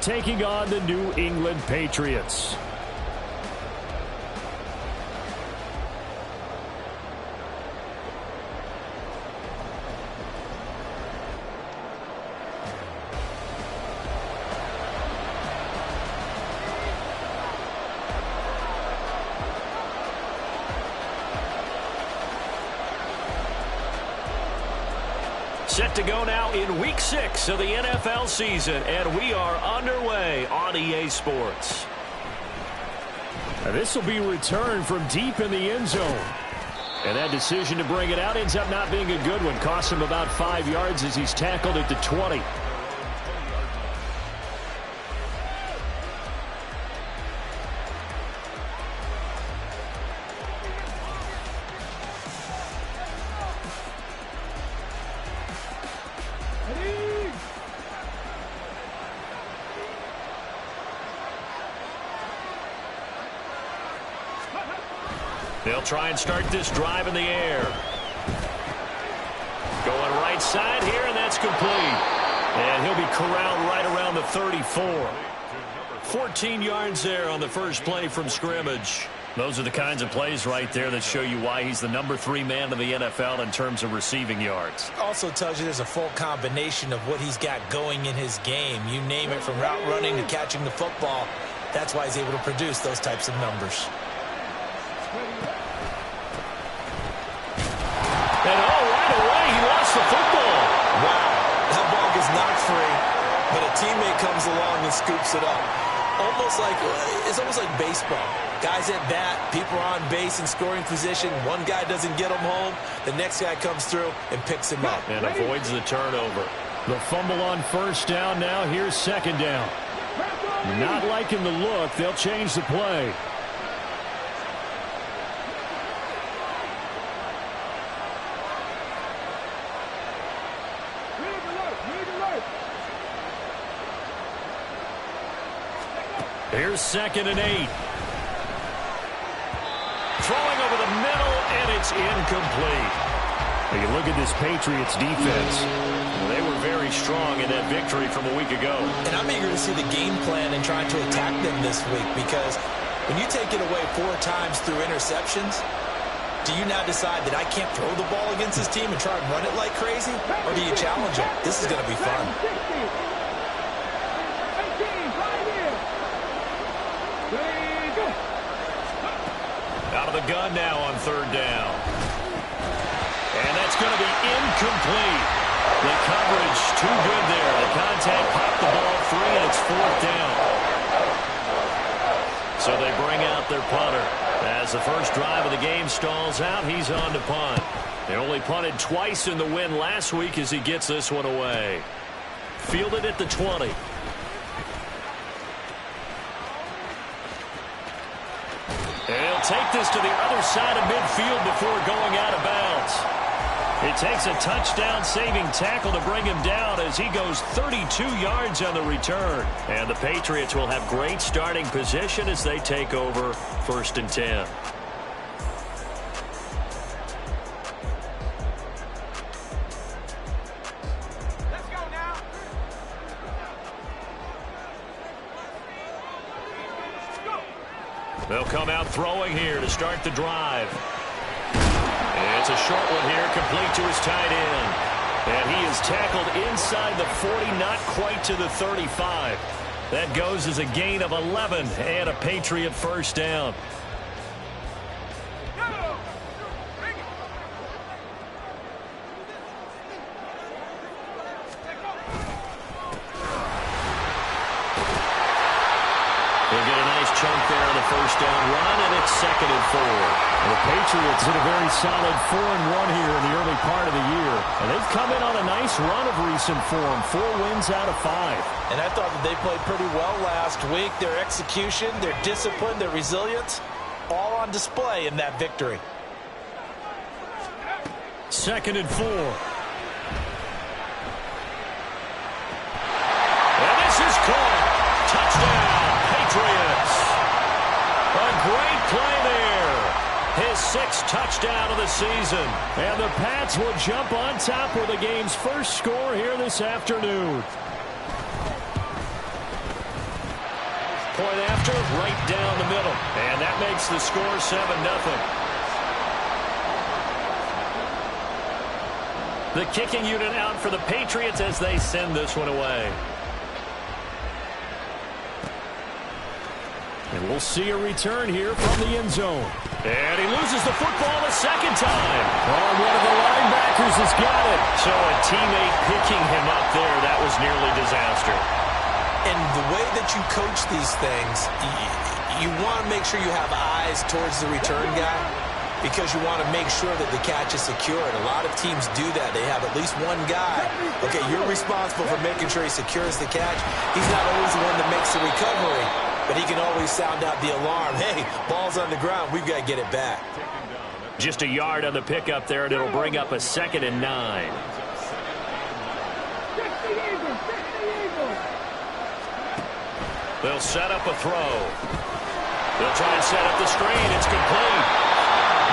taking on the New England Patriots. Set to go now in Week 6 of the NFL season, and we are underway on EA Sports. This will be returned from deep in the end zone. And that decision to bring it out ends up not being a good one. Costs him about 5 yards as he's tackled at the 20. They'll try and start this drive in the air. Going right side here, and that's complete. And he'll be corralled right around the 34. 14 yards there on the first play from scrimmage. Those are the kinds of plays right there that show you why he's the number 3 man in the NFL in terms of receiving yards. Also tells you there's a full combination of what he's got going in his game. You name it, from route running to catching the football. That's why he's able to produce those types of numbers. And right away, he lost the football. Wow, that ball gets knocked free, but a teammate comes along and scoops it up. It's almost like baseball. Guys at bat, people are on base in scoring position. One guy doesn't get him home. The next guy comes through and picks him up. And avoids the turnover. The fumble on first down now. Here's second down. Not liking the look. They'll change the play. Here's 2nd and 8. Throwing over the middle, and it's incomplete. You can look at this Patriots defense. They were very strong in that victory from a week ago. And I'm eager to see the game plan and trying to attack them this week, because when you take it away 4 times through interceptions, do you now decide that I can't throw the ball against this team and try and run it like crazy? Or do you challenge them? This is going to be fun. Out of the gun now on 3rd down. And that's going to be incomplete. The coverage too good there. The contact popped the ball free, and it's 4th down. So they bring out their punter. As the first drive of the game stalls out, he's on to punt. They only punted twice in the win last week as he gets this one away. Fielded at the 20. And he'll take this to the other side of midfield before going out of bounds. It takes a touchdown-saving tackle to bring him down as he goes 32 yards on the return. And the Patriots will have great starting position as they take over 1st and 10. They'll come out throwing here to start the drive. And it's a short one here, complete to his tight end. And he is tackled inside the 40, not quite to the 35. That goes as a gain of 11 and a Patriot first down. Chunk there on the first down run, and it's 2nd and 4. The Patriots hit a very solid 4-1 here in the early part of the year. And they've come in on a nice run of recent form. 4 wins out of 5. And I thought that they played pretty well last week. Their execution, their discipline, their resilience, all on display in that victory. 2nd and 4. And this is caught. Touchdown, Patriots. A great play there. His 6th touchdown of the season. And the Pats will jump on top with the game's first score here this afternoon. point after, right down the middle. And that makes the score 7-0. The kicking unit out for the Patriots as they send this one away. And we'll see a return here from the end zone. And he loses the football a second time. Oh, one of the linebackers has got it. So a teammate picking him up there, that was nearly disaster. And the way that you coach these things, you want to make sure you have eyes towards the return guy because you want to make sure that the catch is secure. And a lot of teams do that. They have at least one guy. Okay, you're responsible for making sure he secures the catch. He's not always the one that makes the recovery, but he can always sound out the alarm. Hey, ball's on the ground. We've got to get it back. Just a yard on the pickup there, and it'll bring up a 2nd and 9. They'll set up a throw. They'll try and set up the screen. It's complete.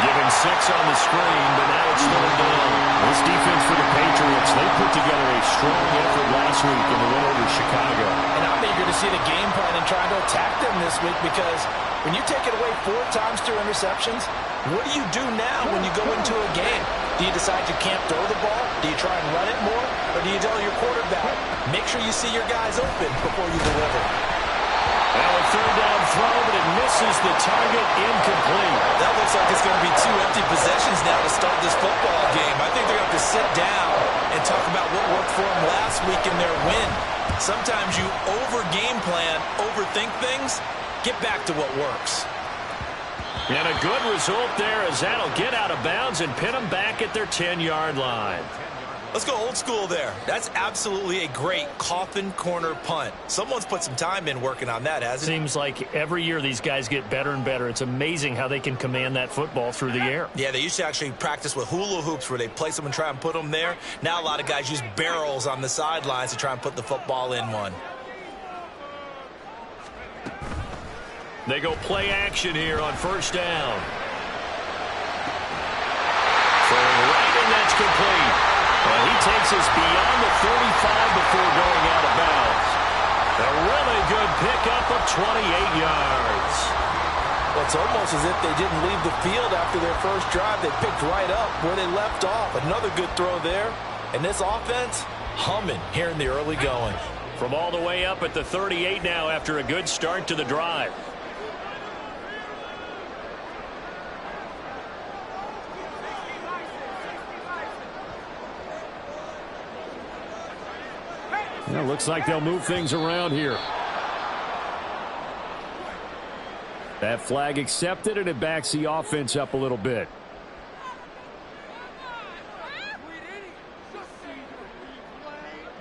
Give him 6 on the screen, but now it's slowed down. This defense for the Patriots, they put together a strong effort last week in the win over Chicago. And I'm eager to see the game plan and trying to attack them this week because when you take it away 4 times through interceptions, what do you do now when you go into a game? Do you decide you can't throw the ball? Do you try and run it more? Or do you tell your quarterback, make sure you see your guys open before you deliver? Now a 3rd down throw, but it misses the target, incomplete. That looks like it's going to be 2 empty possessions now to start this football game. I think they're going to have to sit down and talk about what worked for them last week in their win. Sometimes you over-game plan, overthink things, get back to what works. And a good result there as that'll get out of bounds and pin them back at their 10-yard line. Let's go old school there. That's absolutely a great coffin corner punt. Someone's put some time in working on that, hasn't it? Seems like every year these guys get better and better. It's amazing how they can command that football through the air. Yeah, they used to actually practice with hula hoops where they place them and try and put them there. Now a lot of guys use barrels on the sidelines to try and put the football in one. They go play action here on 1st down. Throwing right, and that's complete. Well, he takes us beyond the 35 before going out of bounds. A really good pickup of 28 yards. Well, it's almost as if they didn't leave the field after their first drive. They picked right up where they left off. Another good throw there. And this offense, humming here in the early going. From all the way up at the 38 now after a good start to the drive. Well, looks like they'll move things around here. That flag accepted, and it backs the offense up a little bit.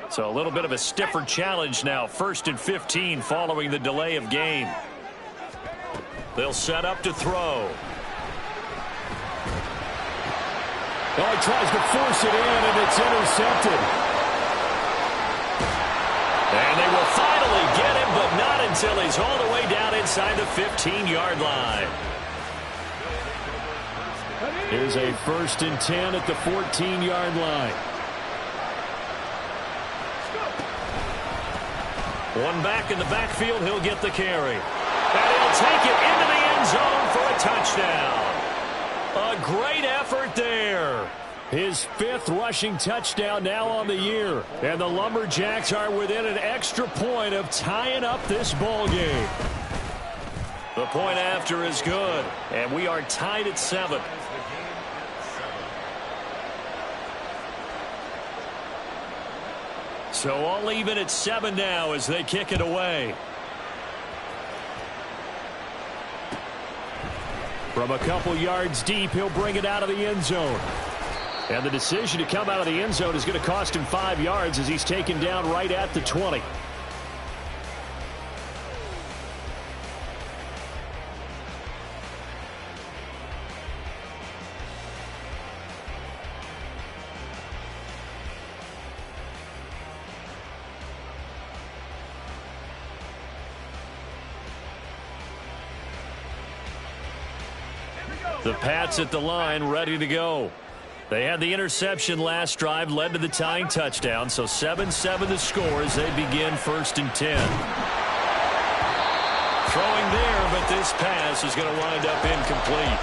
So a little bit of a stiffer challenge now. 1st and 15 following the delay of game. They'll set up to throw. Oh, he tries to force it in, and it's intercepted. And they will finally get him, but not until he's all the way down inside the 15-yard line. Here's a 1st and 10 at the 14-yard line. One back in the backfield, he'll get the carry. And he'll take it into the end zone for a touchdown. A great effort there. His 5th rushing touchdown now on the year. And the Lumberjacks are within an extra point of tying up this ball game. The point after is good. And we are tied at 7. So all even at 7 now as they kick it away. From a couple yards deep, he'll bring it out of the end zone. And the decision to come out of the end zone is going to cost him 5 yards as he's taken down right at the 20. The Pats at the line, ready to go. They had the interception last drive, led to the tying touchdown, so 7-7 the score as they begin 1st and 10. throwing there, but this pass is going to wind up incomplete.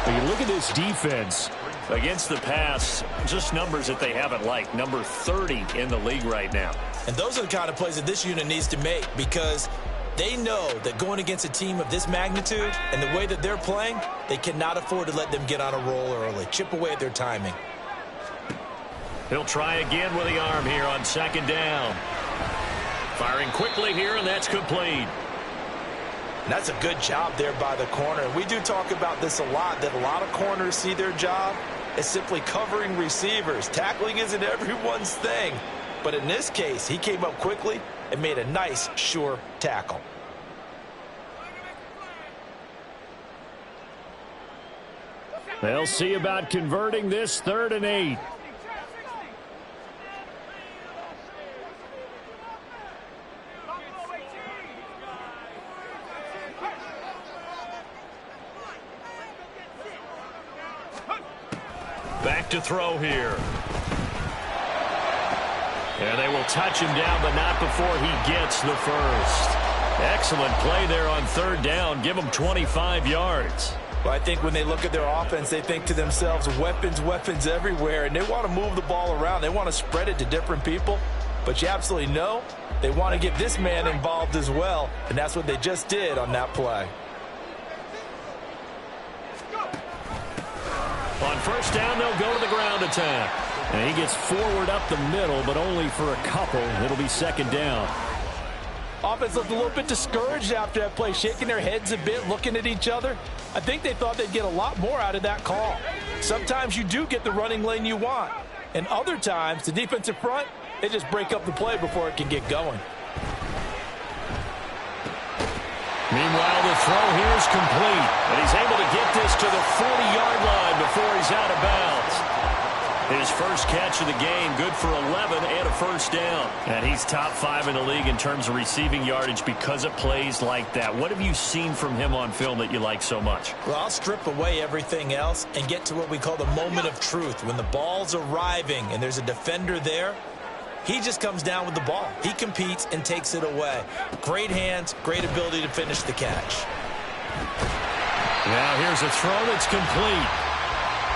When you look at this defense, against the pass, just numbers that they haven't liked. Number 30 in the league right now. And those are the kind of plays that this unit needs to make, because they know that going against a team of this magnitude and the way that they're playing, they cannot afford to let them get on a roll early. Chip away at their timing. He'll try again with the arm here on second down. Firing quickly here, and that's complete. And that's a good job there by the corner. And we do talk about this a lot, that a lot of corners see their job as simply covering receivers. Tackling isn't everyone's thing. But in this case, he came up quickly and made a nice, sure tackle. they'll see about converting this 3rd and 8. Back to throw here. And they will touch him down, but not before he gets the first. Excellent play there on 3rd down. Give him 25 yards. Well, I think when they look at their offense, they think to themselves, weapons, weapons everywhere, and they want to move the ball around. They want to spread it to different people. But you absolutely know they want to get this man involved as well, and that's what they just did on that play. On 1st down, they'll go to the ground attack. And he gets forward up the middle, but only for a couple. It'll be 2nd down. Offense looked a little bit discouraged after that play, shaking their heads a bit, looking at each other. I think they thought they'd get a lot more out of that call. Sometimes you do get the running lane you want. And other times, the defensive front, they just break up the play before it can get going. Meanwhile, the throw here is complete. And he's able to get this to the 40-yard line before he's out of bounds. His first catch of the game, good for 11 and a 1st down. And he's top 5 in the league in terms of receiving yardage because of plays like that. What have you seen from him on film that you like so much? Well, I'll strip away everything else and get to what we call the moment of truth. When the ball's arriving and there's a defender there, he just comes down with the ball. He competes and takes it away. Great hands, great ability to finish the catch. Now here's a throw that's complete.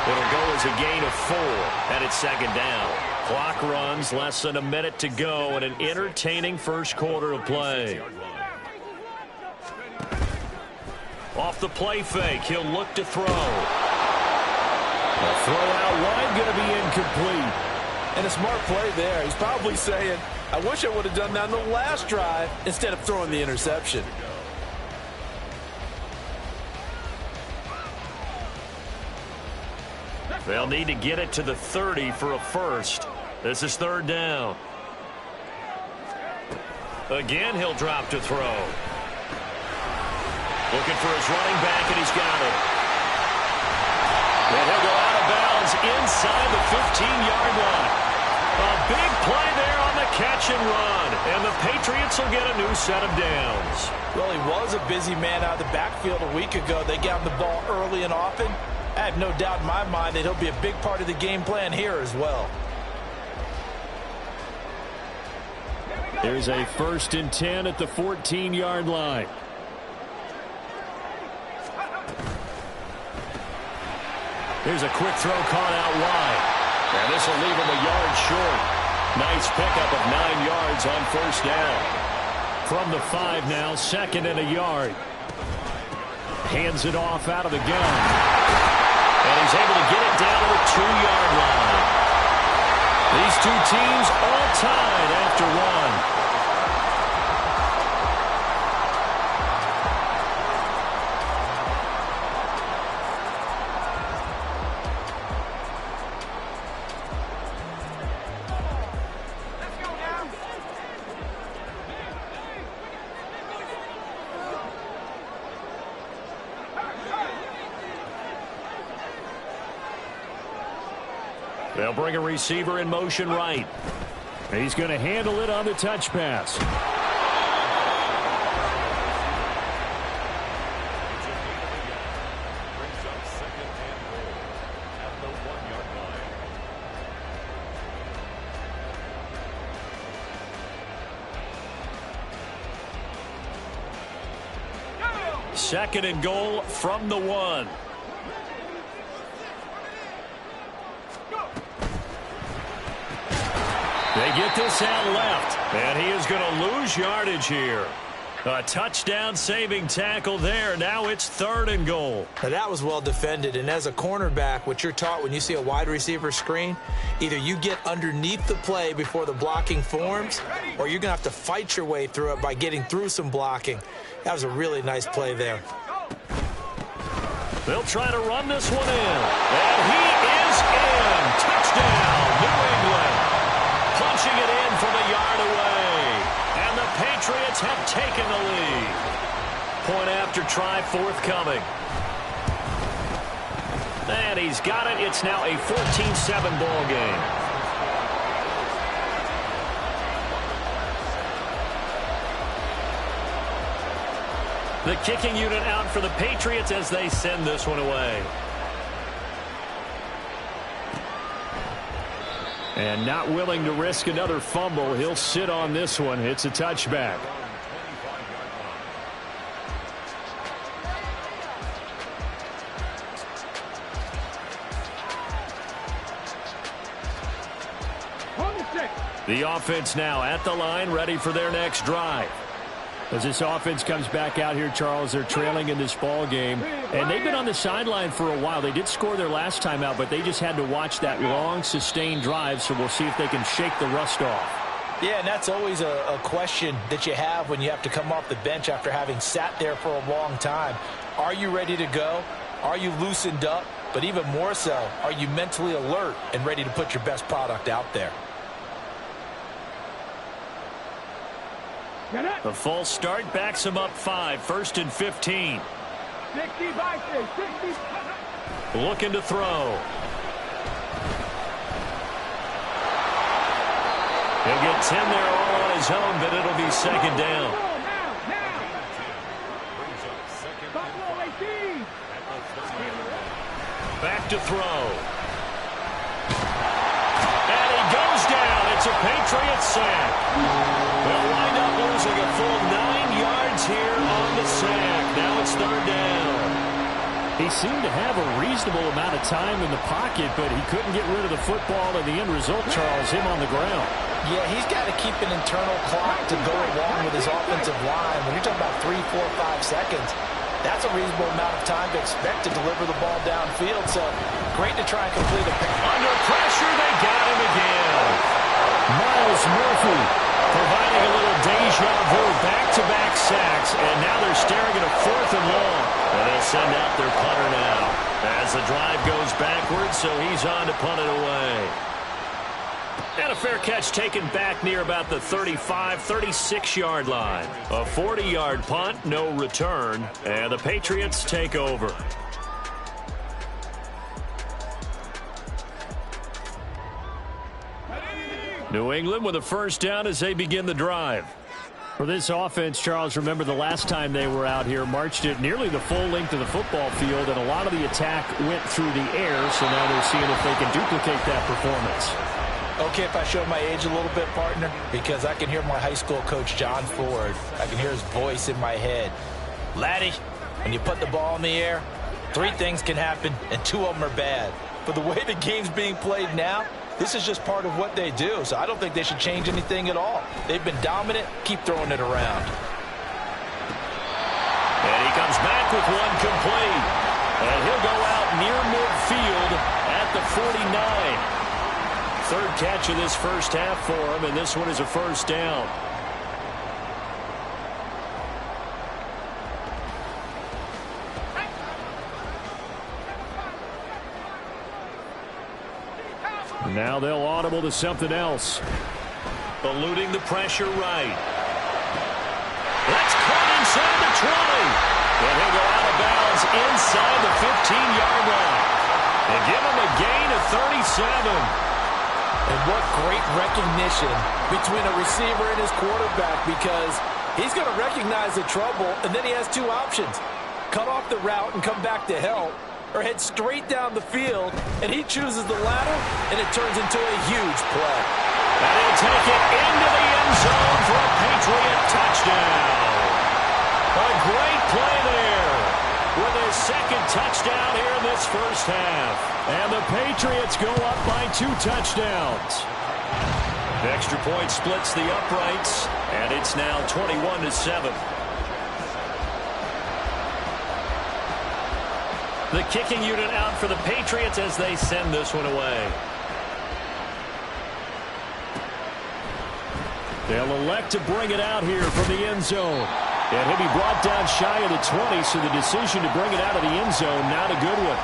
It'll go as a gain of 4, and it's 2nd down. Clock runs, less than a minute to go, and an entertaining first quarter of play. Off the play fake, he'll look to throw. A throw out wide, going to be incomplete. And a smart play there. He's probably saying, I wish I would have done that on the last drive instead of throwing the interception. They'll need to get it to the 30 for a first. This is 3rd down. Again, he'll drop to throw. Looking for his running back, and he's got it. And he'll go out of bounds inside the 15-yard line. A big play there on the catch and run. And the Patriots will get a new set of downs. Well, he was a busy man out of the backfield a week ago. They got him the ball early and often. I have no doubt in my mind that he'll be a big part of the game plan here as well. There's a 1st and 10 at the 14-yard line. Here's a quick throw caught out wide. And this will leave him a yard short. Nice pickup of 9 yards on 1st down. From the 5 now, 2nd and a yard. Hands it off out of the gun. And he's able to get it down to the 2-yard line. These two teams all tied after 1. They'll bring a receiver in motion right. He's going to handle it on the touch pass. 2nd and goal from the 1. They get this out left, and he is going to lose yardage here. A touchdown-saving tackle there. Now it's 3rd and goal. Now that was well defended, and as a cornerback, what you're taught when you see a wide receiver screen, either you get underneath the play before the blocking forms, or you're going to have to fight your way through it by getting through some blocking. That was a really nice play there. They'll try to run this one in, and he is in. Touchdown, New England. Punching it in from a yard away. And the Patriots have taken the lead. Point after try forthcoming. And he's got it. It's now a 14-7 ball game. The kicking unit out for the Patriots as they send this one away. And not willing to risk another fumble. He'll sit on this one. It's a touchback. The offense now at the line, ready for their next drive. As this offense comes back out here, Charles, they're trailing in this ball game. And they've been on the sideline for a while. They did score their last time out, but they just had to watch that long, sustained drive. So we'll see if they can shake the rust off. Yeah, and that's always a question that you have when you have to come off the bench after having sat there for a long time. Are you ready to go? Are you loosened up? But even more so, are you mentally alert and ready to put your best product out there? The false start backs him up 5. 1st and 15. 60. Looking to throw. He'll get 10 there all on his own, but it'll be 2nd down. Back to throw. And he goes down. It's a Patriots sack. They'll wind up losing a full 9 yards here on the sack. Now it's 3rd down. He seemed to have a reasonable amount of time in the pocket, but he couldn't get rid of the football, and the end result, Charles, him on the ground. Yeah, he's got to keep an internal clock to go along with his offensive line. When you're talking about 3, 4, 5 seconds, that's a reasonable amount of time to expect to deliver the ball downfield. So great to try and complete a pass. Under pressure, they got him again. Myles Murphy providing a little deja vu, back-to-back sacks, and now they're staring at a 4th and long. And they'll send out their punter now as the drive goes backwards, so he's on to punt it away. And a fair catch taken back near about the 35, 36-yard line. A 40-yard punt, no return, and the Patriots take over. New England with a 1st down as they begin the drive. For this offense, Charles, remember the last time they were out here, marched it nearly the full length of the football field, and a lot of the attack went through the air, so now they're seeing if they can duplicate that performance. Okay, if I show my age a little bit, partner, because I can hear my high school coach, John Ford. I can hear his voice in my head. Laddie, when you put the ball in the air, 3 things can happen, and 2 of them are bad. But the way the game's being played now, this is just part of what they do, so I don't think they should change anything at all. They've been dominant. Keep throwing it around. And he comes back with one complete. And he'll go out near midfield at the 49. 3rd catch of this first half for him, and this one is a 1st down. Now they'll audible to something else. Eluding the pressure right. That's caught inside the 20. And he'll go out of bounds inside the 15-yard line. And give him a gain of 37. And what great recognition between a receiver and his quarterback, because he's going to recognize the trouble, and then he has 2 options. Cut off the route and come back to help, or head straight down the field, and he chooses the latter, and it turns into a huge play. And he'll take it into the end zone for a Patriot touchdown. A great play there. touchdown here in this first half. And the Patriots go up by 2 touchdowns. The extra point splits the uprights, and it's now 21-7. The kicking unit out for the Patriots as they send this one away. They'll elect to bring it out here from the end zone. And he'll be brought down shy of the 20, so the decision to bring it out of the end zone, not a good one.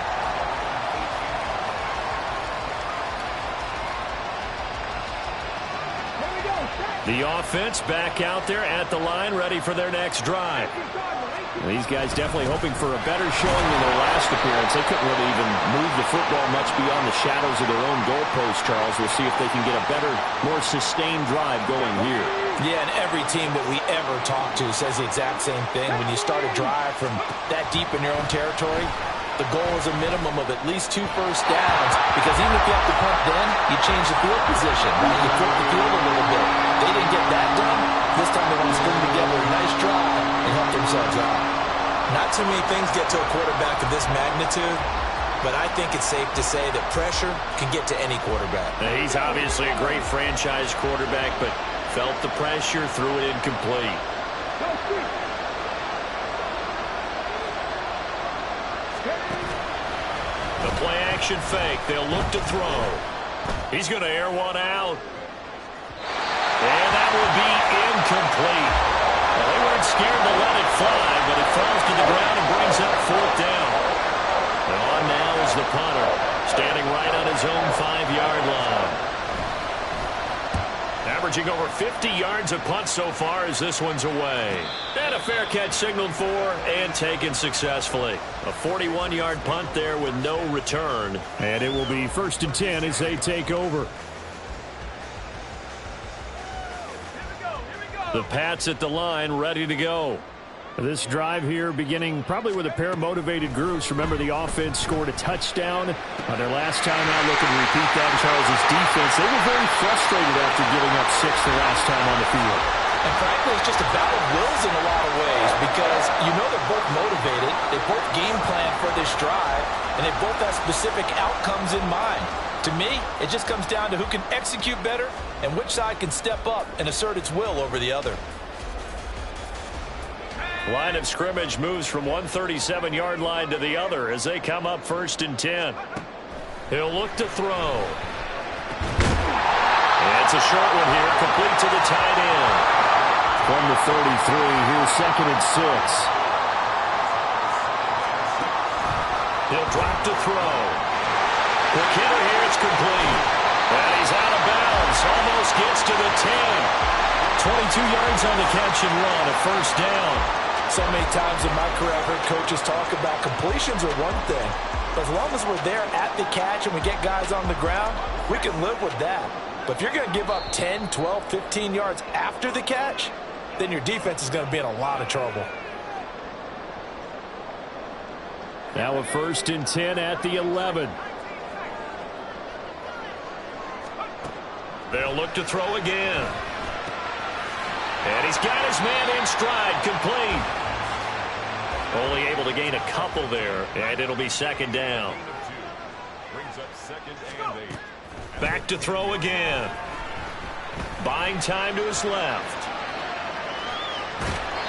The offense back out there at the line, ready for their next drive. These guys definitely hoping for a better showing than their last appearance. They couldn't really even move the football much beyond the shadows of their own goalpost, Charles. We'll see if they can get a better, more sustained drive going here. Yeah, and every team that we ever talk to says the exact same thing. When you start a drive from that deep in your own territory, the goal is a minimum of at least 2 first downs, because even if you have to punt then, you change the field position. Right? You flip the field a little bit. They didn't get that done. This time they want to string together a nice drive and help themselves out. Not too many things get to a quarterback of this magnitude, but I think it's safe to say that pressure can get to any quarterback. Now, he's obviously a great franchise quarterback, but felt the pressure, threw it incomplete. The play-action fake. They'll look to throw. He's going to air one out. And that will be incomplete. Well, they weren't scared to let it fly, but it falls to the ground and brings up 4th down. And on now is the punter, standing right on his own 5-yard line. Averaging over 50 yards a punt so far as this one's away. And a fair catch signaled for and taken successfully. A 41-yard punt there with no return. And it will be 1st and 10 as they take over. The Pats at the line, ready to go. This drive here beginning probably with a pair of motivated groups. Remember, the offense scored a touchdown on their last time out. Looking to repeat that. Charles' defense, they were very frustrated after giving up 6 the last time on the field. And frankly, it's just a battle of wills in a lot of ways, because you know they're both motivated. They both game plan for this drive, and they both have specific outcomes in mind. To me, it just comes down to who can execute better and which side can step up and assert its will over the other. Line of scrimmage moves from one 37-yard line to the other as they come up 1st and 10. He'll look to throw. And it's a short one here, complete to the tight end. From the 33, here's 2nd and 6. He'll drop to throw. Quick hitter here, it's complete. And he's out of bounds, almost gets to the 10. 22 yards on the catch and run, a 1st down. So many times in my career I've heard coaches talk about completions are one thing. But as long as we're there at the catch and we get guys on the ground, we can live with that. But if you're going to give up 10, 12, 15 yards after the catch, then your defense is going to be in a lot of trouble. Now a 1st and 10 at the 11. They'll look to throw again. And he's got his man in stride, complete. Only able to gain a couple there, and it'll be 2nd down. Back to throw again. Buying time to his left.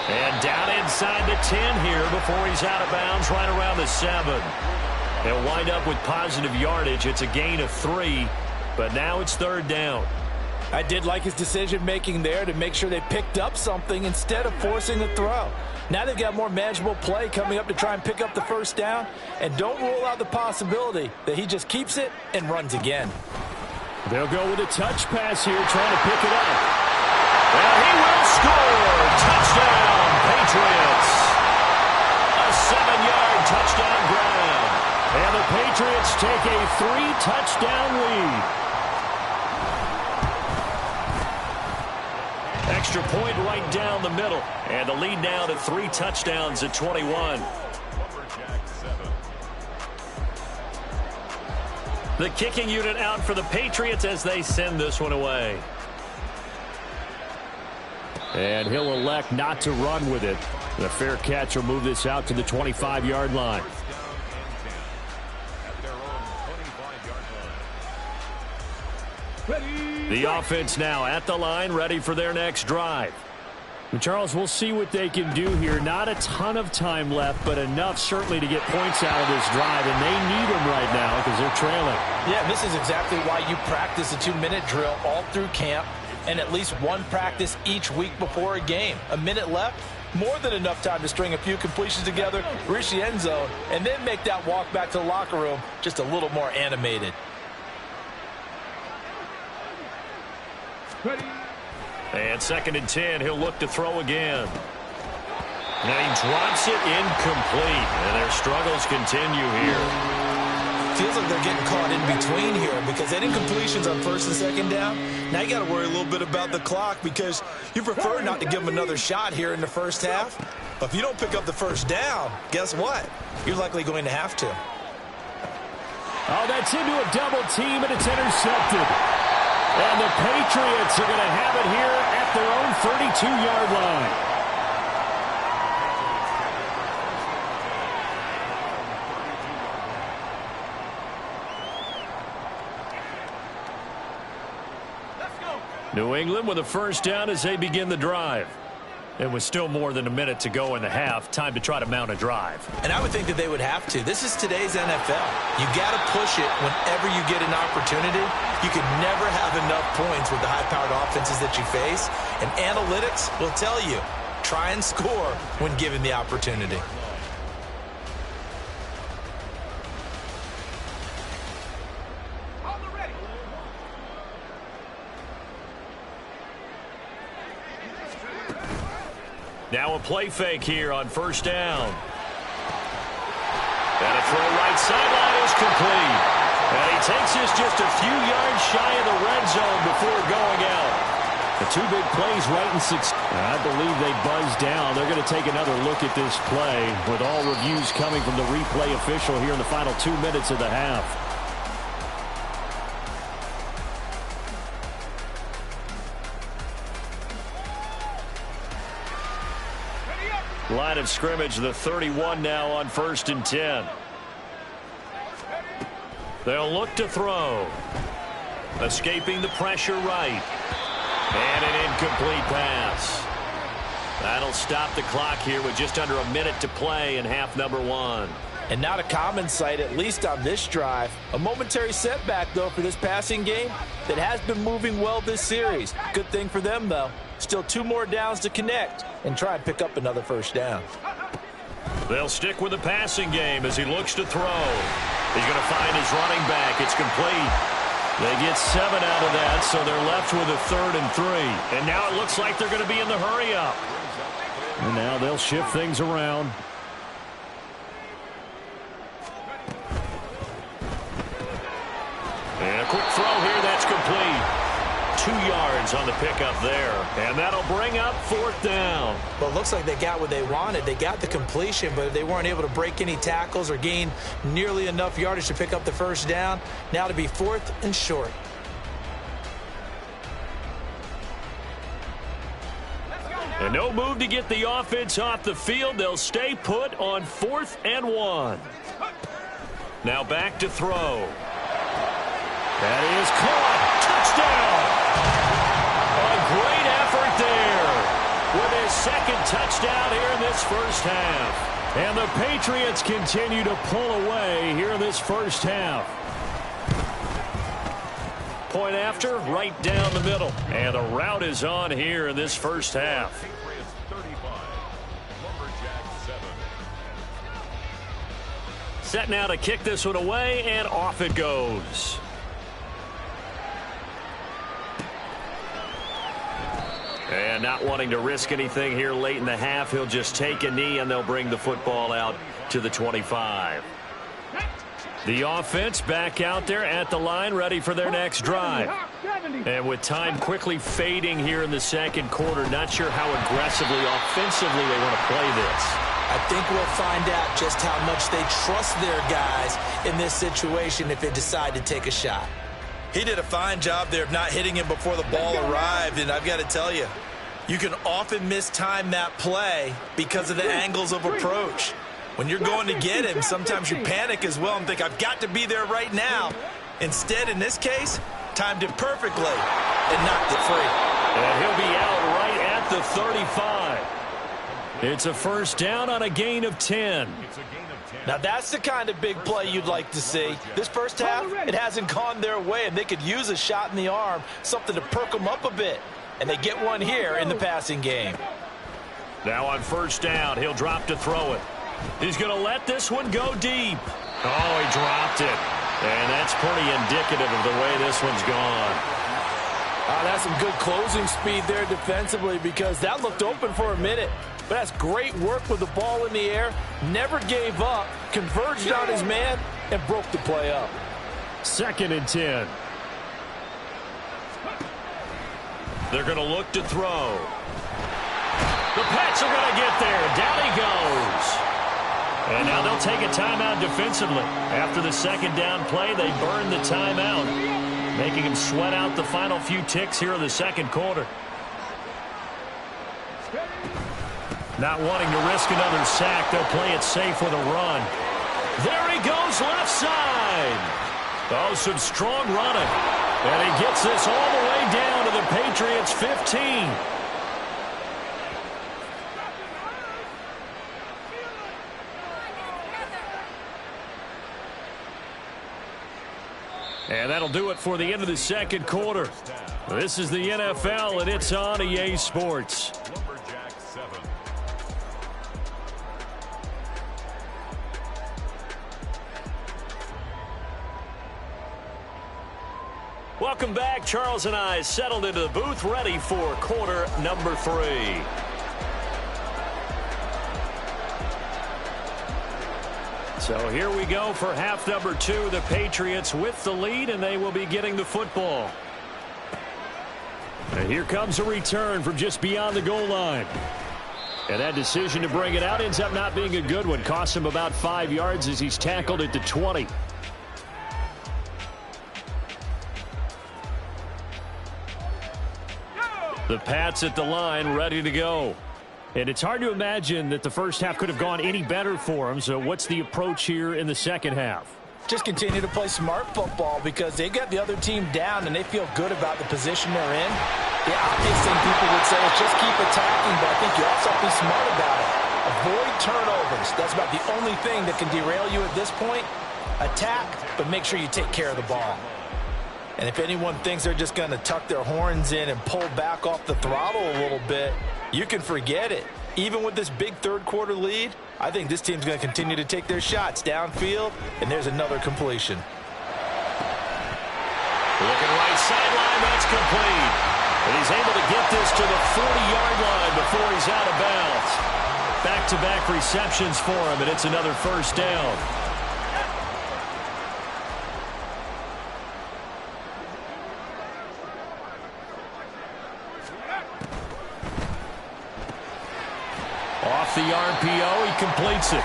And down inside the 10 here before he's out of bounds, right around the 7. He'll wind up with positive yardage. It's a gain of 3, but now it's 3rd down. I did like his decision-making there to make sure they picked up something instead of forcing a throw. Now they've got more manageable play coming up to try and pick up the 1st down, and don't rule out the possibility that he just keeps it and runs again. They'll go with a touch pass here, trying to pick it up. Well, he will score. Touchdown, Patriots. A 7-yard touchdown grab. And the Patriots take a 3-touchdown lead. Extra point right down the middle. And the lead now to 3 touchdowns at 21. The kicking unit out for the Patriots as they send this one away. And he'll elect not to run with it. The fair catch will move this out to the 25-yard line. The offense now at the line, ready for their next drive. And Charles, we'll see what they can do here. Not a ton of time left, but enough certainly to get points out of this drive, and they need them right now because they're trailing. Yeah, this is exactly why you practice a 2-minute drill all through camp and at least one practice each week before a game. A minute left, more than enough time to string a few completions together, reach the end zone, and then make that walk back to the locker room just a little more animated. And 2nd and 10, he'll look to throw again. Now he drops it incomplete, and their struggles continue here. Feels like they're getting caught in between here because any completions on 1st and 2nd down, now you got to worry a little bit about the clock because you prefer not to give them another shot here in the first half. But if you don't pick up the first down, guess what? You're likely going to have to. Oh, that's into a double team, and it's intercepted. And the Patriots are going to have it here at their own 32-yard line. New England with a first down as they begin the drive. It was still more than a minute to go in the half. Time to try to mount a drive. And I would think that they would have to. This is today's NFL. You got to push it whenever you get an opportunity. You can never have enough points with the high-powered offenses that you face. And analytics will tell you, try and score when given the opportunity. Now a play fake here on 1st down. And a throw right sideline is complete. And he takes this just a few yards shy of the red zone before going out. The 2 big plays right in 6. I believe they buzzed down. They're going to take another look at this play with all reviews coming from the replay official here in the final 2 minutes of the half. Line of scrimmage, the 31 now on 1st and 10. They'll look to throw. Escaping the pressure right. And an incomplete pass. That'll stop the clock here with just under a minute to play in half number 1. And not a common sight, at least on this drive. A momentary setback, though, for this passing game that has been moving well this series. Good thing for them, though. Still 2 more downs to connect and try and pick up another first down. They'll stick with the passing game as he looks to throw. He's going to find his running back. It's complete. They get 7 out of that, so they're left with a 3rd and 3. And now it looks like they're going to be in the hurry-up. And now they'll shift things around. And a quick throw here, that's complete. 2 yards on the pickup there. And that'll bring up 4th down. Well, it looks like they got what they wanted. They got the completion, but they weren't able to break any tackles or gain nearly enough yardage to pick up the first down. Now to be 4th and short. And no move to get the offense off the field. They'll stay put on 4th and 1. Now back to throw. That is caught. Touchdown! A great effort there with his 2nd touchdown here in this first half. And the Patriots continue to pull away here in this first half. Point after, right down the middle. And the route is on here in this first half. Set now to kick this one away, and off it goes. And not wanting to risk anything here late in the half, he'll just take a knee, and they'll bring the football out to the 25. The offense back out there at the line, ready for their next drive. And with time quickly fading here in the 2nd quarter, not sure how aggressively, offensively they want to play this. I think we'll find out just how much they trust their guys in this situation if they decide to take a shot. He did a fine job there of not hitting him before the ball arrived, and I've got to tell you, you can often mistime that play because of the angles of approach. When you're going to get him, sometimes you panic as well and think, I've got to be there right now. Instead, in this case, timed it perfectly and knocked it free. And he'll be out right at the 35. It's a first down on a gain of 10. Now that's the kind of big play you'd like to see. This first half, it hasn't gone their way, and they could use a shot in the arm, something to perk them up a bit. And they get one here in the passing game. Now on first down, he'll drop to throw it. He's going to let this one go deep. Oh, he dropped it. And that's pretty indicative of the way this one's gone. That's some good closing speed there defensively, because that looked open for a minute. But that's great work with the ball in the air. Never gave up, converged on his man, and broke the play up. 2nd and 10. They're going to look to throw. The Pats are going to get there. Down he goes. And now they'll take a timeout defensively. After the second down play, they burn the timeout, making him sweat out the final few ticks here in the second quarter. Not wanting to risk another sack, they'll play it safe with a run. There he goes left side. Oh, some strong running. And he gets this all the way down to the Patriots' 15. And that'll do it for the end of the second quarter. This is the NFL, and it's on EA Sports. Welcome back. Charles and I settled into the booth, ready for quarter number 3. So here we go for half number 2. The Patriots with the lead, and they will be getting the football. And here comes a return from just beyond the goal line. And that decision to bring it out ends up not being a good one. Costs him about 5 yards as he's tackled at the 20. The Pats at the line, ready to go. And it's hard to imagine that the first half could have gone any better for them. So what's the approach here in the second half? Just continue to play smart football, because they got the other team down and they feel good about the position they're in. The obvious thing people would say is just keep attacking, but I think you also have to be smart about it. Avoid turnovers. That's about the only thing that can derail you at this point. Attack, but make sure you take care of the ball. And if anyone thinks they're just going to tuck their horns in and pull back off the throttle a little bit, you can forget it. Even with this big third quarter lead, I think this team's going to continue to take their shots downfield, and there's another completion. Looking right sideline, that's complete. And he's able to get this to the 40-yard line before he's out of bounds. Back-to-back receptions for him, and it's another first down. Off the RPO, he completes it.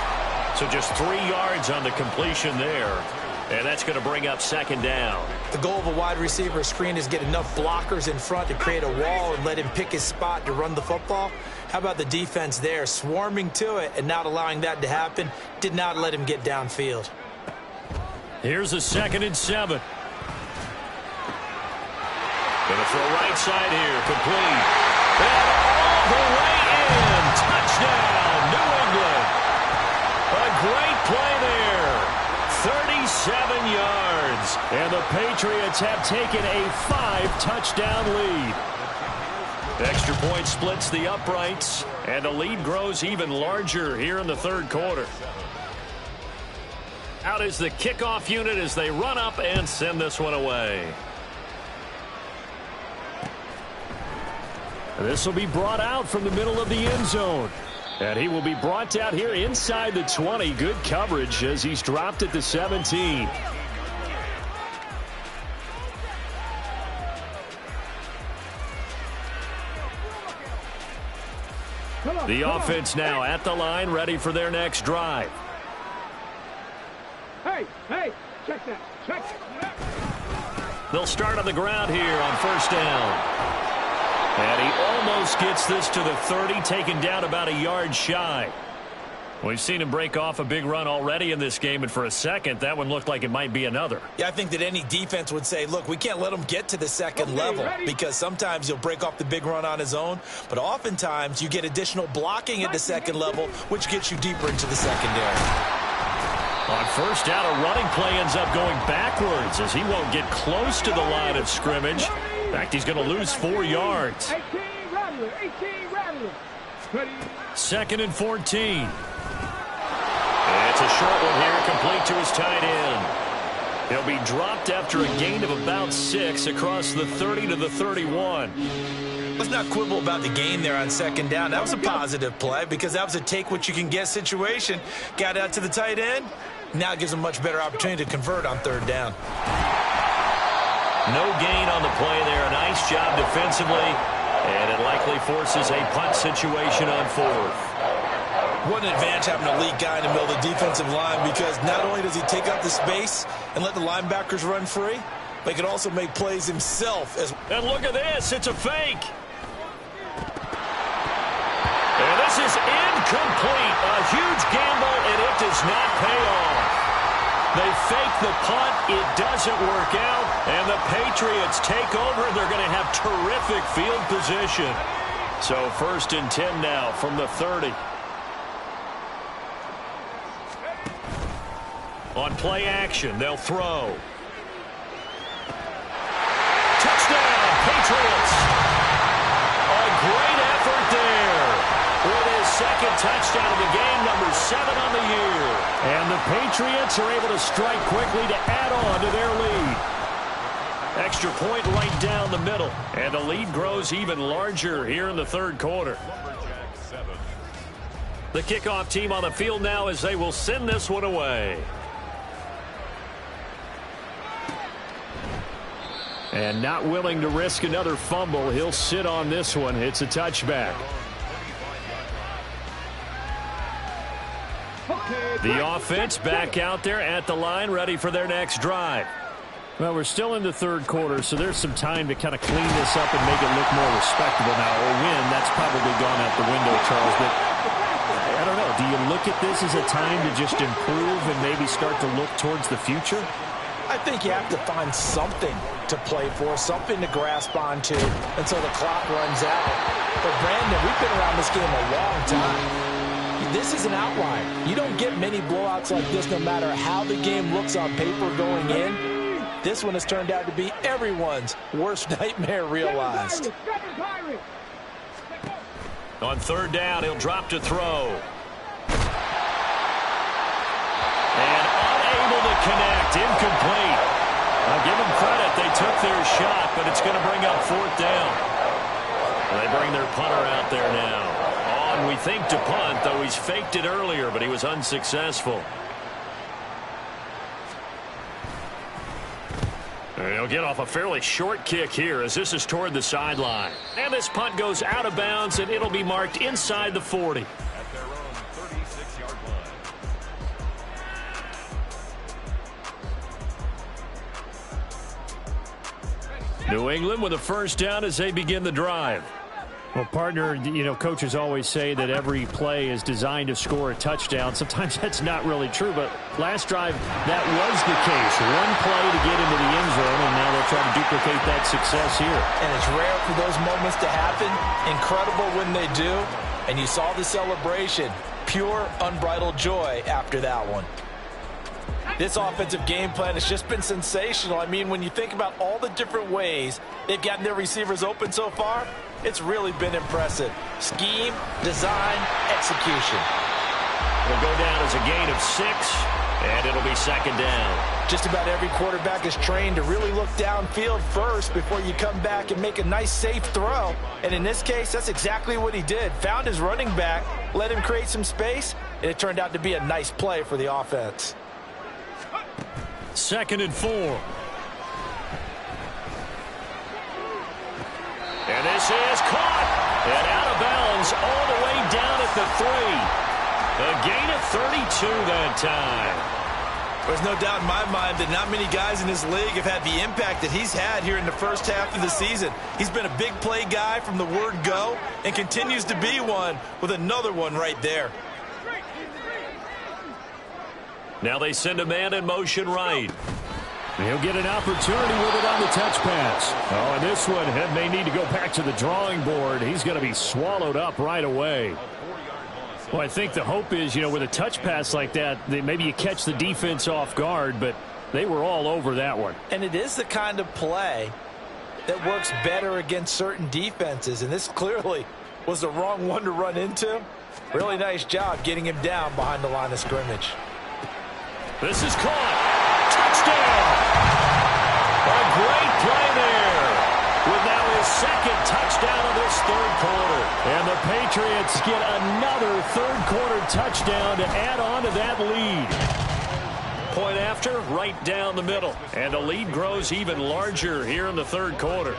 So just 3 yards on the completion there. And that's going to bring up second down. The goal of a wide receiver screen is get enough blockers in front to create a wall and let him pick his spot to run the football. How about the defense there, swarming to it and not allowing that to happen? Did not let him get downfield. Here's a 2nd and 7. Going to throw right side here, complete. And all the way in. Touchdown, New England. A great play there. 37 yards. And the Patriots have taken a 5-touchdown lead. Extra point splits the uprights, and the lead grows even larger here in the third quarter. Out is the kickoff unit as they run up and send this one away. This will be brought out from the middle of the end zone. And he will be brought out here inside the 20. Good coverage as he's dropped at the 17. The offense now at the line, ready for their next drive. Hey, check that, check that. They'll start on the ground here on first down. And he almost gets this to the 30, taken down about a yard shy. We've seen him break off a big run already in this game, and for a second, that one looked like it might be another. Yeah, I think that any defense would say, look, we can't let him get to the second level because sometimes he'll break off the big run on his own, but oftentimes you get additional blocking at the second level, which gets you deeper into the secondary. On first down, a running play ends up going backwards as he won't get close to the line of scrimmage. In fact, he's going to lose 4 yards. 18 Rattler. 2nd and 14. It's a short one here, complete to his tight end. He'll be dropped after a gain of about 6 across the 30 to the 31. Let's not quibble about the gain there on second down. That was a positive play because that was a take-what-you-can-get situation. Got out to the tight end. Now it gives him a much better opportunity to convert on third down. No gain on the play there. A nice job defensively. And it likely forces a punt situation on 4th. What an advantage having a lead guy in the middle of the defensive line because not only does he take up the space and let the linebackers run free, but he can also make plays himself. And look at this. It's a fake. And this is incomplete. A huge gamble, and it does not pay off. They fake the punt. It doesn't work out. And the Patriots take over. They're going to have terrific field position. So 1st and 10 now from the 30. On play action, they'll throw. Touchdown, Patriots. A great effort there. With his 2nd touchdown of the game, number 7 on the year. And the Patriots are able to strike quickly to add on to their lead. Extra point right down the middle. And the lead grows even larger here in the 3rd quarter. The kickoff team on the field now as they will send this one away. And not willing to risk another fumble, he'll sit on this one. It's a touchback. The offense back out there at the line, ready for their next drive. Well, we're still in the 3rd quarter, so there's some time to kind of clean this up and make it look more respectable. Now, a win, that's probably gone out the window, Charles. But I don't know. Do you look at this as a time to just improve and maybe start to look towards the future? I think you have to find something to play for, something to grasp onto until the clock runs out. But, Brandon, we've been around this game a long time. This is an outlier. You don't get many blowouts like this no matter how the game looks on paper going in. This one has turned out to be everyone's worst nightmare realized. On 3rd down, he'll drop to throw. And unable to connect, incomplete. I'll give them credit. They took their shot, but it's going to bring up 4th down. They bring their punter out there now. On, we think, to punt, though he's faked it earlier, but he was unsuccessful. He'll get off a fairly short kick here as this is toward the sideline. And this punt goes out of bounds, and it'll be marked inside the 40. At their own 36-yard line. New England with a 1st down as they begin the drive. Well, partner, you know, coaches always say that every play is designed to score a touchdown. Sometimes that's not really true, but last drive, that was the case. One play to get into the end zone, and now they'll try to duplicate that success here. And it's rare for those moments to happen. Incredible when they do. And you saw the celebration. Pure, unbridled joy after that one. This offensive game plan has just been sensational. I mean, when you think about all the different ways they've gotten their receivers open so far, it's really been impressive. Scheme, design, execution. It'll go down as a gain of 6, and it'll be 2nd down. Just about every quarterback is trained to really look downfield first before you come back and make a nice, safe throw. And in this case, that's exactly what he did. Found his running back, let him create some space, and it turned out to be a nice play for the offense. 2nd and 4. And this is caught. And out of bounds all the way down at the 3. A gain of 32 that time. There's no doubt in my mind that not many guys in this league have had the impact that he's had here in the first half of the season. He's been a big play guy from the word go and continues to be one with another one right there. Now they send a man in motion right. He'll get an opportunity with it on the touch pass. Oh, and this one may need to go back to the drawing board. He's going to be swallowed up right away. Well, I think the hope is, with a touch pass like that, maybe you catch the defense off guard, but they were all over that one. And it is the kind of play that works better against certain defenses, and this clearly was the wrong one to run into. Really nice job getting him down behind the line of scrimmage. This is caught. Touchdown! A great play there. With now his second touchdown of this third quarter. And the Patriots get another third quarter touchdown to add on to that lead. Point after, right down the middle. And the lead grows even larger here in the third quarter.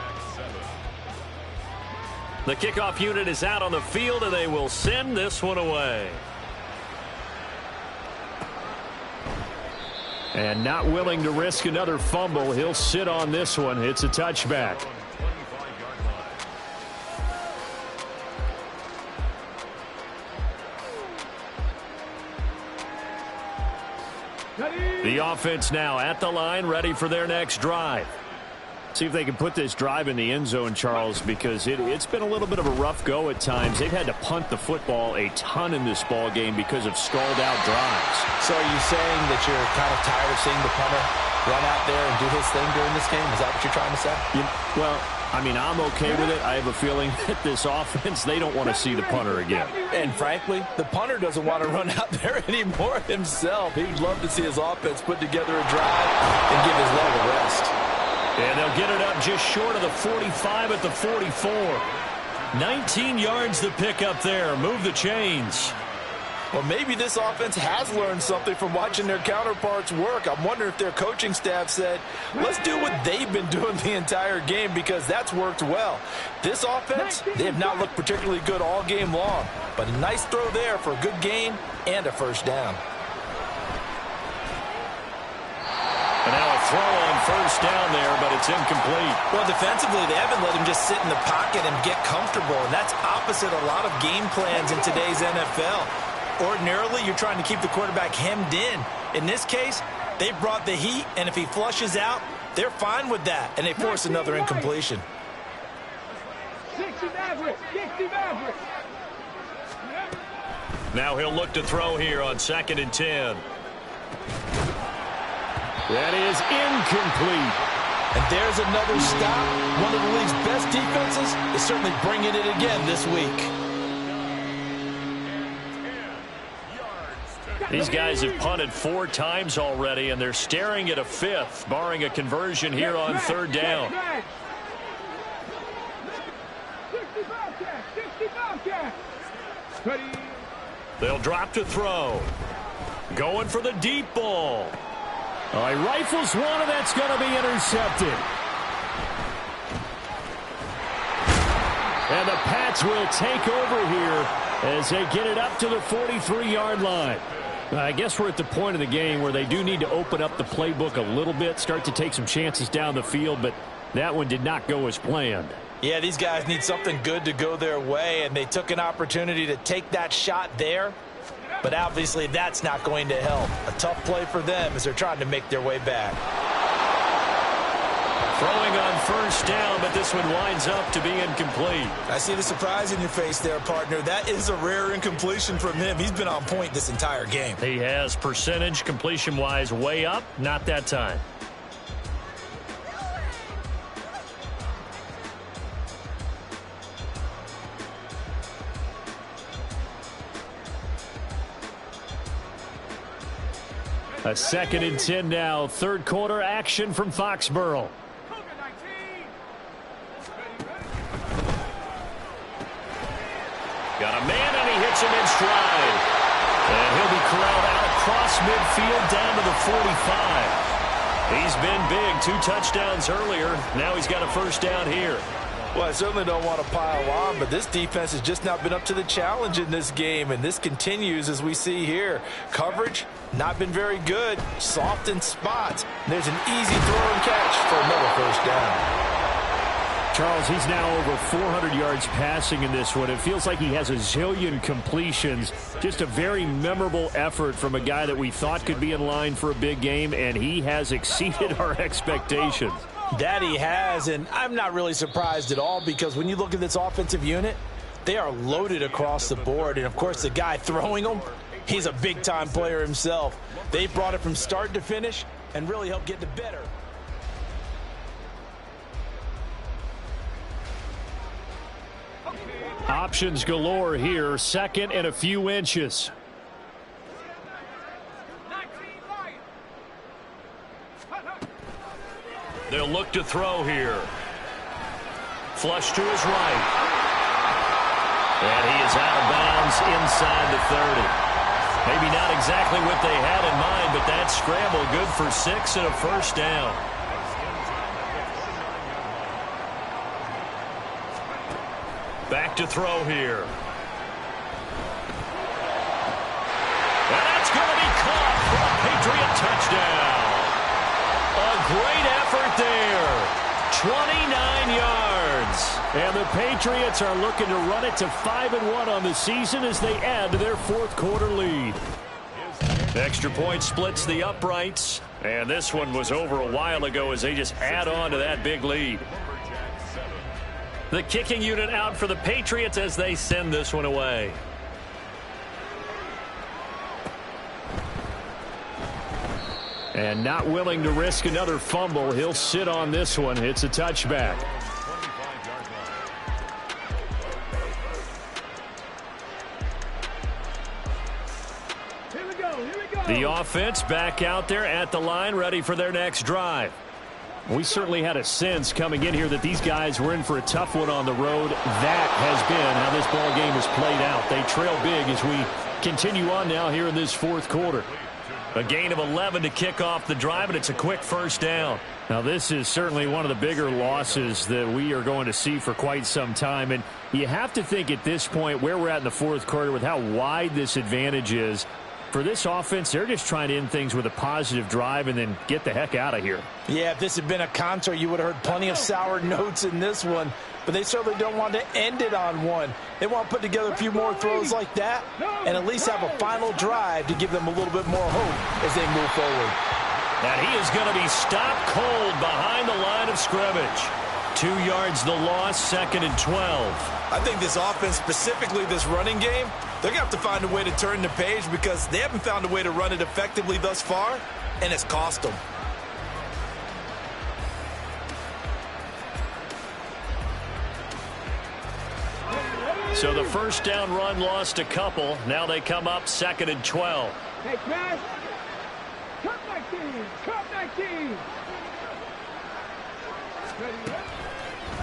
The kickoff unit is out on the field, and they will send this one away. And not willing to risk another fumble, he'll sit on this one. It's a touchback. The offense now at the line, ready for their next drive. See if they can put this drive in the end zone, Charles, because it's been a little bit of a rough go at times. They've had to punt the football a ton in this ball game because of stalled-out drives. So are you saying that you're kind of tired of seeing the punter run out there and do his thing during this game? Is that what you're trying to say? Well, I mean, I'm okay with it. I have a feeling that this offense, they don't want to see the punter again. And frankly, the punter doesn't want to run out there anymore himself. He'd love to see his offense put together a drive and give his leg a rest. And they'll get it up just short of the 45 at the 44. 19 yards to pick up there. Move the chains. Well, maybe this offense has learned something from watching their counterparts work. I'm wondering if their coaching staff said, let's do what they've been doing the entire game, because that's worked well. This offense, they have not looked particularly good all game long, but a nice throw there for a good gain and a first down. And now a throw on first down there, but it's incomplete. Well, defensively, they haven't let him just sit in the pocket and get comfortable, and that's opposite a lot of game plans in today's NFL. Ordinarily, you're trying to keep the quarterback hemmed in. In this case, they brought the heat, and if he flushes out, they're fine with that, and they force another incompletion. 60 Mavericks, 60 Mavericks. Now he'll look to throw here on 2nd and 10. That is incomplete. And there's another stop. One of the league's best defenses is certainly bringing it again this week. These guys have punted 4 times already, and they're staring at a 5th, barring a conversion here on 3rd down. 60 They'll drop to throw. Going for the deep ball. He rifles one, and that's going to be intercepted. And the Pats will take over here as they get it up to the 43-yard line. I guess we're at the point of the game where they do need to open up the playbook a little bit, start to take some chances down the field, but that one did not go as planned. Yeah, these guys need something good to go their way, and they took an opportunity to take that shot there. But obviously that's not going to help. A tough play for them as they're trying to make their way back. Throwing on first down, but this one winds up to be incomplete. I see the surprise in your face there, partner. That is a rare incompletion from him. He's been on point this entire game. He has percentage completion-wise way up, not that time. A 2nd and 10 now. 3rd quarter action from Foxborough. Got a man, and he hits him in stride. And he'll be corralled out across midfield down to the 45. He's been big. 2 touchdowns earlier. Now he's got a first down here. Well, I certainly don't want to pile on, but this defense has just not been up to the challenge in this game, and this continues as we see here. Coverage, not been very good. Soft in spots. There's an easy throw and catch for another first down. Charles, he's now over 400 yards passing in this one. It feels like he has a zillion completions. Just a very memorable effort from a guy that we thought could be in line for a big game, and he has exceeded our expectations. That he has, and I'm not really surprised at all, because when you look at this offensive unit, they are loaded across the board. And, of course, the guy throwing them, he's a big-time player himself. They brought it from start to finish and really helped get to better. Options galore here. Second and a few inches. They'll look to throw here. Flush to his right. And he is out of bounds inside the 30. Maybe not exactly what they had in mind, but that scramble good for 6 and a first down. Back to throw here. And that's going to be caught for a Patriot touchdown. A great effort there. 29 yards. And the Patriots are looking to run it to 5-1 on the season as they add to their fourth quarter lead. Extra point splits the uprights. And this one was over a while ago as they just add on to that big lead. The kicking unit out for the Patriots as they send this one away. And not willing to risk another fumble. He'll sit on this one. It's a touchback. Here we go. The offense back out there at the line, ready for their next drive. We certainly had a sense coming in here that these guys were in for a tough one on the road. That has been how this ball game has played out. They trail big as we continue on now here in this fourth quarter. A gain of 11 to kick off the drive, and it's a quick first down. Now, this is certainly one of the bigger losses that we are going to see for quite some time. And you have to think at this point where we're at in the fourth quarter with how wide this advantage is. For this offense, they're just trying to end things with a positive drive and then get the heck out of here. Yeah, if this had been a concert, you would have heard plenty of sour notes in this one. But they certainly don't want to end it on one. They want to put together a few more throws like that and at least have a final drive to give them a little bit more hope as they move forward. And he is going to be stopped cold behind the line of scrimmage. 2 yards the loss, 2nd and 12. I think this offense, specifically this running game, they're going to have to find a way to turn the page because they haven't found a way to run it effectively thus far, and it's cost them. So the first down run lost a couple. Now they come up 2nd and 12. Hey, Chris. Cut 19. Cut 19.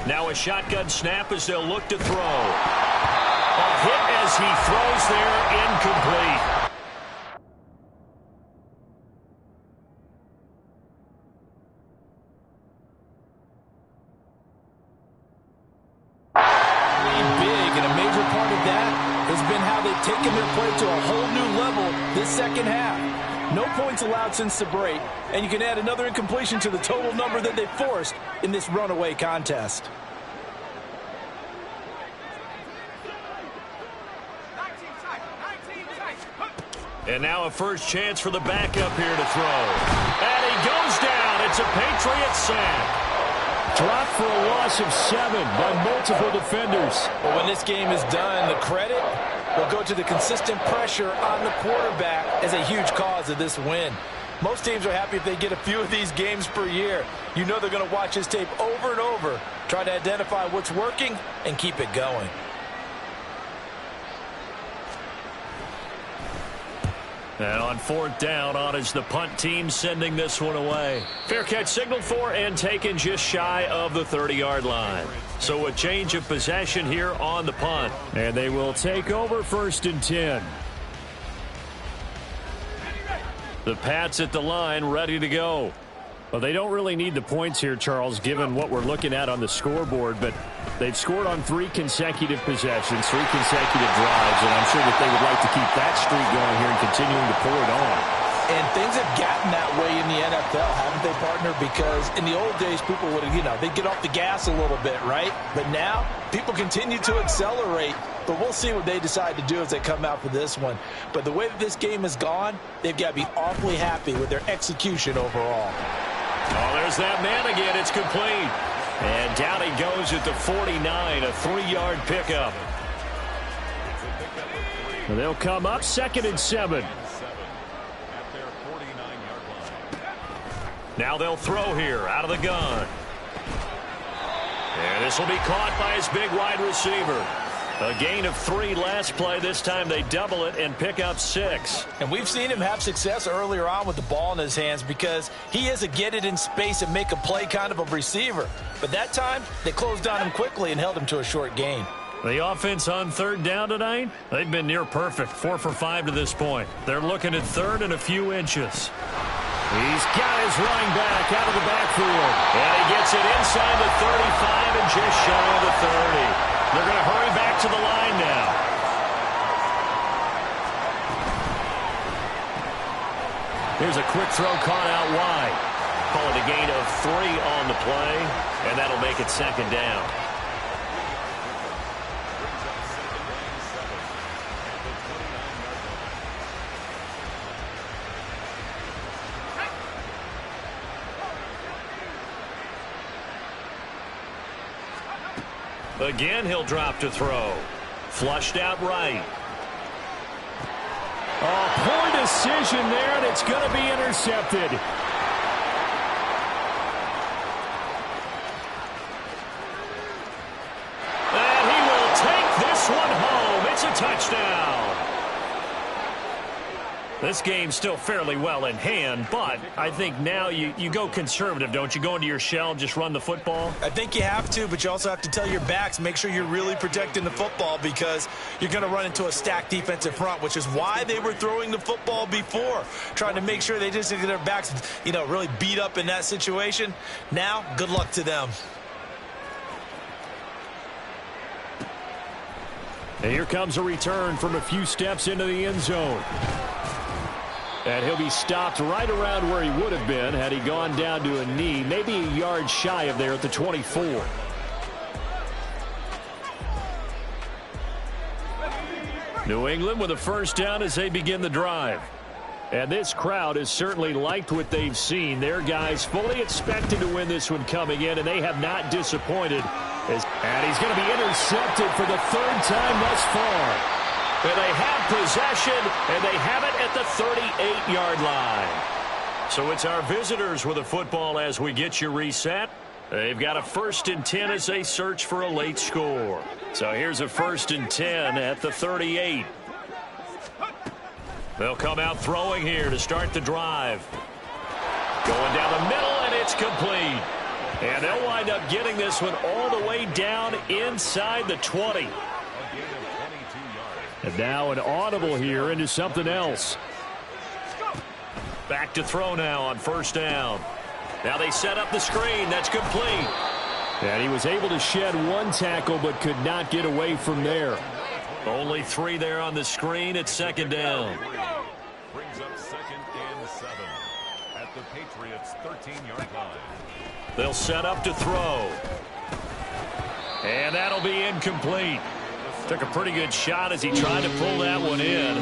Now a shotgun snap as they'll look to throw. A hit as he throws there, incomplete. Big, and a major part of that has been how they've taken their play to a whole new level this second half. No points allowed since the break, and you can add another incompletion to the total number that they forced in this runaway contest. And now a first chance for the backup here to throw. And he goes down. It's a Patriot sack. Dropped for a loss of 7 by multiple defenders. But when this game is done, the credit will go to the consistent pressure on the quarterback as a huge cause of this win. Most teams are happy if they get a few of these games per year. You know they're going to watch his tape over and over, try to identify what's working, and keep it going. And on 4th down, on is the punt team sending this one away. Fair catch signaled for and taken just shy of the 30-yard line. So a change of possession here on the punt. And they will take over 1st and 10. The Pats at the line ready to go. Well, they don't really need the points here, Charles, given what we're looking at on the scoreboard, but they've scored on 3 consecutive possessions, 3 consecutive drives, and I'm sure that they would like to keep that streak going here and continuing to pull it on. And things have gotten that way in the NFL, haven't they, partner? Because in the old days, people would have, they'd get off the gas a little bit, right? But now, people continue to accelerate. But we'll see what they decide to do as they come out for this one. But the way that this game has gone, they've got to be awfully happy with their execution overall. Oh, there's that man again. It's complete. And down he goes at the 49, a 3-yard pickup. And they'll come up 2nd and 7. Now they'll throw here out of the gun. And this will be caught by his big wide receiver. A gain of 3 last play. This time they double it and pick up 6. And we've seen him have success earlier on with the ball in his hands because he is a get it in space and make a play kind of a receiver. But that time, they closed on him quickly and held him to a short gain. The offense on 3rd down tonight, they've been near perfect. 4 for 5 to this point. They're looking at 3rd and a few inches. He's got his running back out of the backfield. And he gets it inside the 35 and just shy of the 30. They're going to hurry back to the line now. Here's a quick throw caught out wide. Call it a gain of 3 on the play, and that'll make it 2nd down. Again, he'll drop to throw. Flushed out right. Oh, poor decision there, and it's going to be intercepted. And he will take this one home. It's a touchdown. This game's still fairly well in hand, but I think now you go conservative, don't you? Go into your shell and just run the football? I think you have to, but you also have to tell your backs, make sure you're really protecting the football because you're going to run into a stacked defensive front, which is why they were throwing the football before, trying to make sure they just get their backs, really beat up in that situation. Now, good luck to them. And here comes a return from a few steps into the end zone. And he'll be stopped right around where he would have been had he gone down to a knee, maybe a yard shy of there at the 24. New England with a 1st down as they begin the drive. And this crowd has certainly liked what they've seen. Their guys fully expected to win this one coming in, and they have not disappointed. And he's going to be intercepted for the 3rd time thus far. And they have possession, and they have it at the 38-yard line. So it's our visitors with the football as we get you reset. They've got a 1st and 10 as they search for a late score. So here's a 1st and 10 at the 38. They'll come out throwing here to start the drive. Going down the middle, and it's complete. And they'll wind up getting this one all the way down inside the 20. And now an audible here into something else. Back to throw now on 1st down. Now they set up the screen. That's complete. And he was able to shed 1 tackle but could not get away from there. Only 3 there on the screen at 2nd down. Brings up 2nd and 7 at the Patriots' 13-yard line. They'll set up to throw. And that'll be incomplete. Took a pretty good shot as he tried to pull that one in.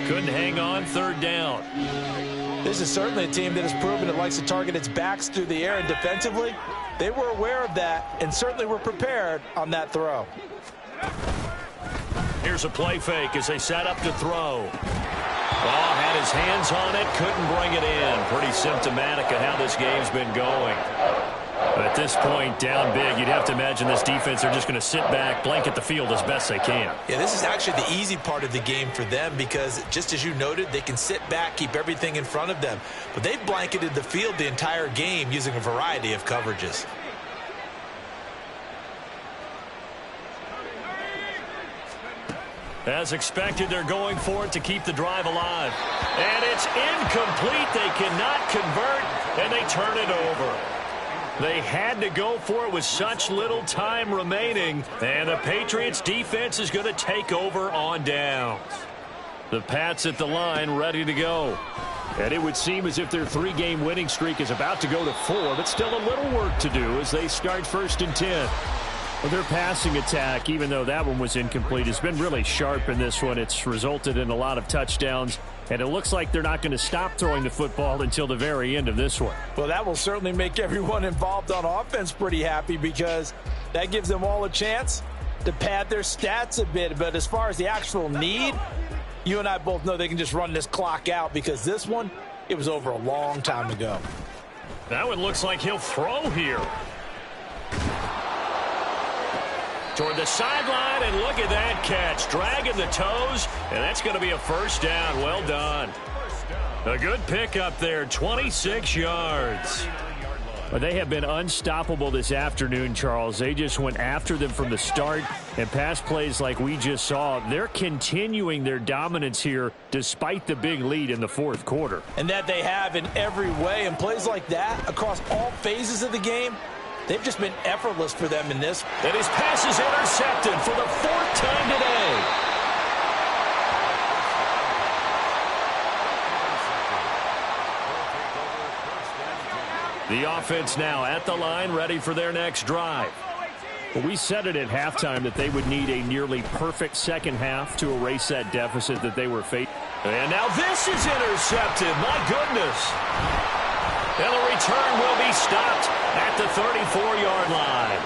Couldn't hang on 3rd down. This is certainly a team that has proven it likes to target its backs through the air, and defensively, they were aware of that and certainly were prepared on that throw. Here's a play fake as they set up to throw. Oh, had his hands on it, couldn't bring it in. Pretty symptomatic of how this game's been going. At this point, down big, you'd have to imagine this defense are just going to sit back, blanket the field as best they can. Yeah, this is actually the easy part of the game for them because, just as you noted, they can sit back, keep everything in front of them. But they've blanketed the field the entire game using a variety of coverages. As expected, they're going for it to keep the drive alive. And it's incomplete. They cannot convert, and they turn it over. They had to go for it with such little time remaining, and the Patriots defense is going to take over on downs. The Pats at the line, ready to go. And it would seem as if their 3-game winning streak is about to go to 4, but still a little work to do as they start 1st and 10. Well, their passing attack, even though that one was incomplete, has been really sharp in this one. It's resulted in a lot of touchdowns, and it looks like they're not going to stop throwing the football until the very end of this one. Well, that will certainly make everyone involved on offense pretty happy because that gives them all a chance to pad their stats a bit. But as far as the actual need, you and I both know they can just run this clock out because this one, it was over a long time ago. That one looks like he'll throw here. Toward the sideline, and look at that catch. Dragging the toes, and that's going to be a 1st down. Well done. A good pickup there, 26 yards. But they have been unstoppable this afternoon, Charles. They just went after them from the start, and pass plays like we just saw. They're continuing their dominance here despite the big lead in the 4th quarter. And that they have in every way, and plays like that across all phases of the game, they've just been effortless for them in this. And his pass is intercepted for the 4th time today. The offense now at the line, ready for their next drive. Well, we said it at halftime that they would need a nearly perfect second half to erase that deficit that they were facing. And now this is intercepted. My goodness. And the return will be stopped at the 34-yard line.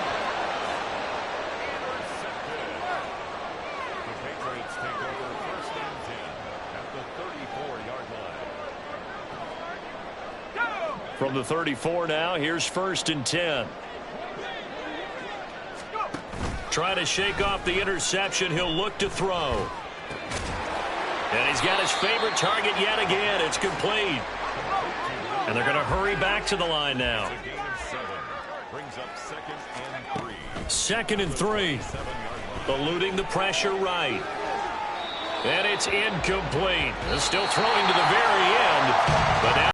The Patriots take over 1st and 10 at the 34-yard line. From the 34 now, here's 1st and 10. Trying to shake off the interception. He'll look to throw. And he's got his favorite target yet again. It's complete. And they're going to hurry back to the line now. A gain of 7. Brings up 2nd and 3. 2nd and 3. 7-yard line. Eluding the pressure right. And it's incomplete. Still throwing to the very